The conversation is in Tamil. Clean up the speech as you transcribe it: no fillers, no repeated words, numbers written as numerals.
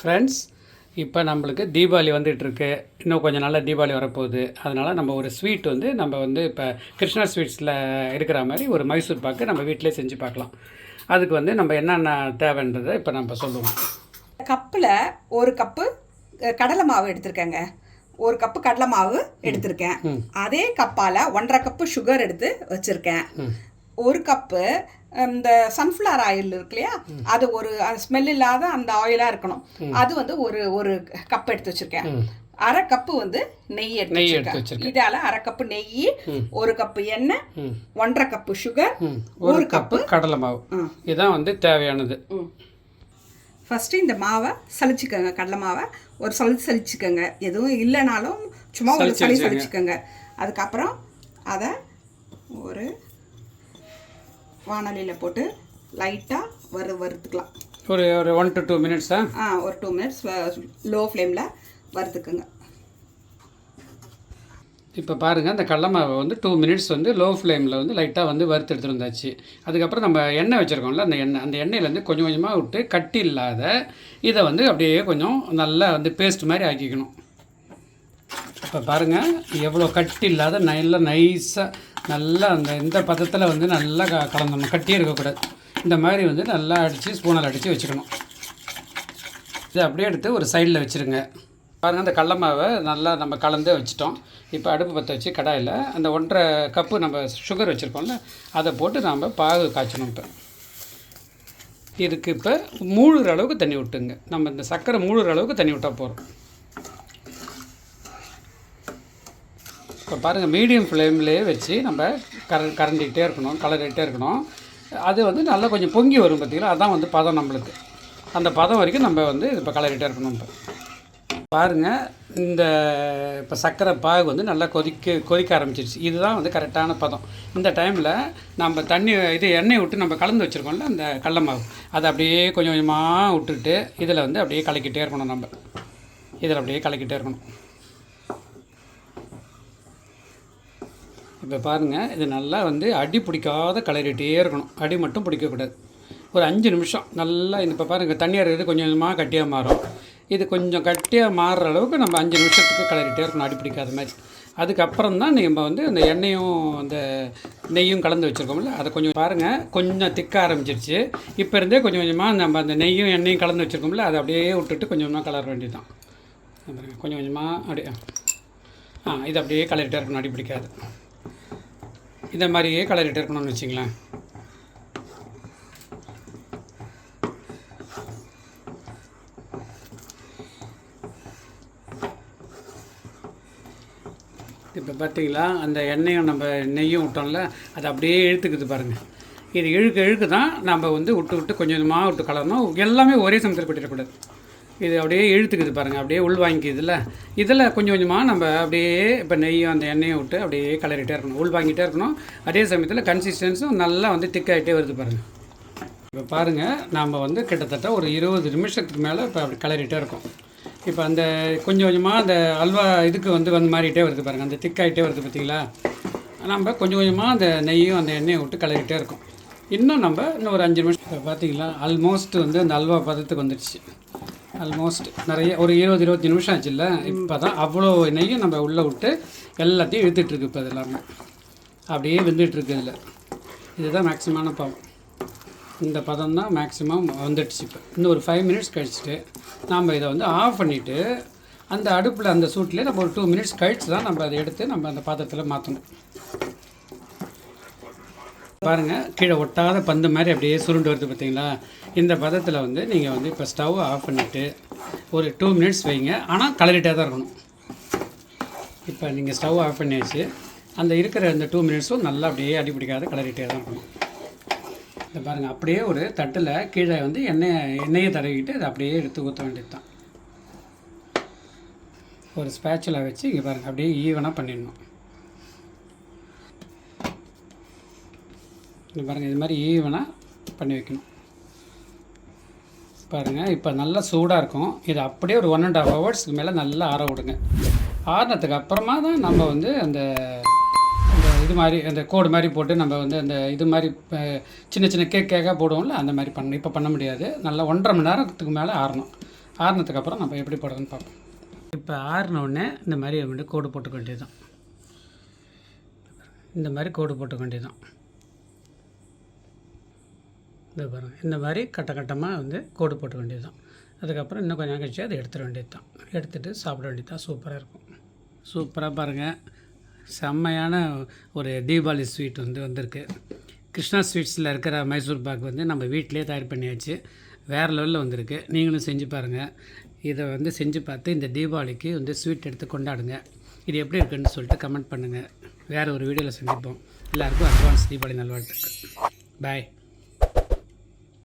ஃப்ரெண்ட்ஸ், இப்போ நம்மளுக்கு தீபாவளி வந்துகிட்ருக்கு. இன்னும் கொஞ்சம் நாளில் தீபாவளி வரப்போகுது. அதனால் நம்ம ஒரு ஸ்வீட் வந்து இப்போ கிருஷ்ணா ஸ்வீட்ஸில் இருக்கிற மாதிரி ஒரு மைசூர் பாக்கு நம்ம வீட்டிலே செஞ்சு பார்க்கலாம். அதுக்கு வந்து நம்ம என்னென்ன தேவைன்றதை இப்போ நம்ம சொல்லுவோம். கப்பில் ஒரு கப்பு கடலை மாவு எடுத்திருக்கேங்க. ஒரு கப்பு கடலை மாவு எடுத்திருக்கேன். அதே கப்பால் 1.5 கப்பு சுகர் எடுத்து வச்சுருக்கேன். ஒரு கப்பு இந்த சன்ஃப்ளவர் ஆயில் இருக்கு இல்லையா, அது ஒரு ஸ்மெல் இல்லாத அந்த ஆயிலாக இருக்கணும். அது வந்து ஒரு கப் எடுத்து வச்சுருக்கேன். 1/2 கப்பு வந்து நெய் எடுத்து வச்சிருக்கேன். இதால் 1/2 கப்பு நெய், 1 கப்பு எண்ணெய், 1.5 கப்பு சுகர், 1 கப்பு கடலை மாவு. இதுதான் வந்து தேவையானது. ஃபஸ்ட்டு இந்த மாவை சலிச்சுக்கோங்க. கடலை மாவை ஒரு சலிச்சுக்கோங்க. எதுவும் இல்லைனாலும் சும்மா ஒரு சலிச்சுக்கோங்க. அதுக்கப்புறம் அதை ஒரு வானலியில் போட்டு லைட்டாக வறுத்துக்கலாம். ஒரு 1 to 2 மினிட்ஸா? ஒரு 2 மினிட்ஸ் லோ ஃப்ளேமில் வறுத்துக்குங்க. இப்போ பாருங்கள், அந்த கடலை மாவை வந்து 2 மினிட்ஸ் வந்து லோ ஃப்ளேமில் வந்து லைட்டாக வந்து வறுத்து எடுத்துகிட்டு வந்தாச்சு. அதுக்கப்புறம் நம்ம எண்ணெய் வச்சுருக்கோம்ல, அந்த எண்ணெயிலேருந்து கொஞ்சம் கொஞ்சமாக விட்டு கட்டி இல்லாத இதை வந்து அப்படியே கொஞ்சம் நல்லா வந்து பேஸ்ட் மாதிரி ஆக்கிக்கணும். இப்போ பாருங்கள், எவ்வளோ கட்டி இல்லாத நல்லா நைஸாக நல்லா இந்த பதத்தில் வந்து நல்லா கலந்துடணும். கட்டியே இருக்கக்கூடாது. இந்த மாதிரி வந்து நல்லா அடித்து ஸ்பூனால் அடித்து வச்சுக்கணும். இதை அப்படியே எடுத்து ஒரு சைடில் வச்சுருங்க. பாருங்கள், அந்த கடலை மாவை நல்லா நம்ம கலந்து வச்சுட்டோம். இப்போ அடுப்பு பற்ற வச்சு கடாயில் அந்த 1.5 கப்பு நம்ம சுகர் வச்சுருக்கோம்ல, அதை போட்டு நாம் பாகு காய்ச்சணும். இப்போ இதுக்கு இப்போ மூழ்கிற அளவுக்கு தண்ணி விட்டுங்க. நம்ம இந்த சர்க்கரை மூழ்கிற அளவுக்கு தண்ணி விட்டால் போகிறோம். இப்போ பாருங்கள், மீடியம் ஃப்ளேம்லேயே வச்சு நம்ம கரண்டிகிட்டே இருக்கணும், கலரிகிட்டே இருக்கணும். அது வந்து நல்லா கொஞ்சம் பொங்கி வரும் பார்த்திங்களா, அதுதான் வந்து பதம் நம்மளுக்கு. அந்த பதம் வரைக்கும் நம்ம வந்து இப்போ கலரிகிட்டே இருக்கணும். இப்போ பாருங்கள், இப்போ சர்க்கரை பாகு வந்து நல்லா கொதிக்க ஆரம்பிச்சிருச்சு. இதுதான் வந்து கரெக்டான பதம். இந்த டைமில் நம்ம எண்ணெய் விட்டு நம்ம கலந்து வச்சுருக்கோம்ல அந்த கடலை மாவு, அதை அப்படியே கொஞ்சம் கொஞ்சமாக விட்டுட்டு இதில் வந்து அப்படியே கலக்கிட்டே இருக்கணும். நம்ம இதில் அப்படியே கலக்கிட்டே இருக்கணும். இப்போ பாருங்கள், இது நல்லா வந்து அடி பிடிக்காத கலரிட்டே இருக்கணும். அடி மட்டும் பிடிக்கக்கூடாது. ஒரு 5 நிமிஷம் நல்லா இப்போ பாருங்கள், தண்ணியாக இருக்கிறது கொஞ்சம் கொஞ்சமாக கட்டியாக மாறும். இது கொஞ்சம் கட்டியாக மாறுற அளவுக்கு நம்ம 5 நிமிஷத்துக்கு கலரிட்டே இருக்கணும், அடி பிடிக்காத மாதிரி. அதுக்கப்புறம் தான் நம்ம வந்து அந்த எண்ணெயும் அந்த நெய்யும் கலந்து வச்சுருக்கோம்ல, அதை கொஞ்சம் பாருங்கள், கொஞ்சம் திக்க ஆரம்பிச்சிருச்சு. இப்போ இருந்தே கொஞ்சம் கொஞ்சமாக நம்ம அந்த நெய்யும் எண்ணெயும் கலந்து வச்சுருக்கோம்ல, அதை அப்படியே விட்டுட்டு கொஞ்சம் கொஞ்சமாக கலர வேண்டியது தான். கொஞ்சம் கொஞ்சமாக அப்படியே இது அப்படியே கலரிட்டே இருக்கணும், அடி பிடிக்காது. இந்த மாதிரியே கலரிட்டே இருக்கணும்னு வச்சிங்களேன். இப்போ பார்த்தீங்களா, அந்த எண்ணெயும் நம்ம நெய்யும் விட்டோம்ல, அது அப்படியே இழுத்துக்குது பாருங்கள். இது இழுக்க தான் நம்ம வந்து விட்டு கொஞ்சம் கொஞ்சமாக விட்டு கலரணும். எல்லாமே ஒரே சமயத்தில் கொட்டிடக்கூடாது. இது அப்படியே இழுத்துக்குது பாருங்கள், அப்படியே உள் வாங்கிக்குதுல்ல. இதில் கொஞ்சம் கொஞ்சமாக நம்ம அப்படியே இப்போ நெய்யும் அந்த எண்ணெயும் விட்டு அப்படியே கலரிட்டே இருக்கணும், உள் வாங்கிட்டே இருக்கணும். அதே சமயத்தில் கன்சிஸ்டன்ஸும் நல்லா வந்து திக்காகிட்டே வருது பாருங்கள். இப்போ பாருங்கள், நாம் வந்து கிட்டத்தட்ட ஒரு 20 நிமிஷத்துக்கு மேலே இப்போ அப்படி கலரிட்டே இருக்கோம். இப்போ அந்த கொஞ்சம் கொஞ்சமாக அந்த அல்வா இதுக்கு வந்து மாறிட்டே வருது பாருங்கள், அந்த திக்காகிட்டே வருது பார்த்தீங்களா. நம்ம கொஞ்சம் கொஞ்சமாக அந்த நெய்யும் அந்த எண்ணெயை விட்டு கலரிட்டே இருக்கோம். இன்னும் ஒரு 5 நிமிஷம். இப்போ பார்த்தீங்களா, ஆல்மோஸ்ட் வந்து அந்த அல்வா பதத்துக்கு வந்துடுச்சு. ஆல்மோஸ்ட் நிறைய ஒரு 20-25 நிமிஷம் ஆச்சுல்ல. இப்போ தான் அவ்வளோ நெய்யும் நம்ம உள்ளே விட்டு எல்லாத்தையும் இழுத்துட்ருக்கு. இப்போ இது எல்லாமே அப்படியே வெந்துட்டுருக்கு. இதில் இதுதான் மேக்ஸிமான பதம். இந்த பதம் தான் மேக்ஸிமம் வந்துடுச்சு. இப்போ இன்னும் ஒரு 5 மினிட்ஸ் கழிச்சுட்டு நம்ம இதை வந்து ஆஃப் பண்ணிவிட்டு அந்த அடுப்பில் அந்த சூட்லேயே நம்ம ஒரு 2 மினிட்ஸ் கழித்து தான் நம்ம அதை எடுத்து நம்ம அந்த பாத்திரத்தில் மாற்றணும். பாருங்கள், கீழே ஒட்டாத பந்து மாதிரி அப்படியே சுருண்டு வருது பார்த்தீங்களா. இந்த பதத்தில் வந்து நீங்கள் வந்து இப்போ ஸ்டவ் ஆஃப் பண்ணிவிட்டு ஒரு 2 மினிட்ஸ் வைங்க. ஆனால் கலரிட்டே தான் இருக்கணும். இப்போ நீங்கள் ஸ்டவ் ஆஃப் பண்ணியாச்சு. அந்த இருக்கிற அந்த 2 மினிட்ஸும் நல்லா அப்படியே அடி பிடிக்காத கலரிட்டே தான் இருக்கணும். இந்த பாருங்கள், அப்படியே ஒரு தட்டில் கீழே வந்து எண்ணெயை தடவிக்கிட்டு அதை அப்படியே எடுத்து ஊற்ற வேண்டியது தான். ஒரு ஸ்பேச்சுலா வச்சு இங்கே பாருங்கள், அப்படியே ஈவனாக பண்ணிடணும். இங்கே பாருங்கள், இது மாதிரி ஈவனாக பண்ணி வைக்கணும். பாருங்கள், இப்போ நல்லா சூடாக இருக்கும். இது அப்படியே ஒரு 1.5 ஹவர்ஸ்க்கு மேலே நல்லா ஆற விடுங்க. ஆறினதுக்கு அப்புறமா தான் நம்ம வந்து அந்த இது மாதிரி அந்த கோடு மாதிரி போட்டு நம்ம வந்து அந்த இது மாதிரி சின்ன சின்ன கேக்காக போடுவோம்ல, அந்த மாதிரி பண்ணணும். இப்போ பண்ண முடியாது. நல்லா 1.5 மணி நேரத்துக்கு மேலே ஆறணும். ஆறுனதுக்கப்புறம் நம்ம எப்படி போடுறதுன்னு பார்ப்போம். இப்போ ஆறினோடனே இந்த மாதிரி வந்து கோடு போட்டுக்க வேண்டியதுதான். இந்த மாதிரி கோடு போட்டுக்க வேண்டியதுதான். இது பாருங்கள், இந்த மாதிரி கட்டமாக வந்து கோடு போட்டுக்க வேண்டியது தான். அதுக்கப்புறம் இன்னும் கொஞ்சம் கழிச்சு அதை எடுத்துட வேண்டியது தான். எடுத்துகிட்டு சாப்பிட வேண்டியது தான். சூப்பராக இருக்கும். சூப்பராக பாருங்கள், செம்மையான ஒரு தீபாவளி ஸ்வீட் வந்து வந்திருக்கு. கிருஷ்ணா ஸ்வீட்ஸில் இருக்கிற மைசூர் பாக் வந்து நம்ம வீட்டிலே தயார் பண்ணியாச்சு. வேறு லெவலில் வந்திருக்கு. நீங்களும் செஞ்சு பாருங்கள். இதை வந்து செஞ்சு பார்த்து இந்த தீபாவளிக்கு வந்து ஸ்வீட் எடுத்து கொண்டாடுங்க. இது எப்படி இருக்குன்னு சொல்லிட்டு கமெண்ட் பண்ணுங்கள். வேறு ஒரு வீடியோவில் சந்திப்போம். எல்லாருக்கும் அட்வான்ஸ் தீபாவளி நல்வாழ்த்துக்கள். பாய்.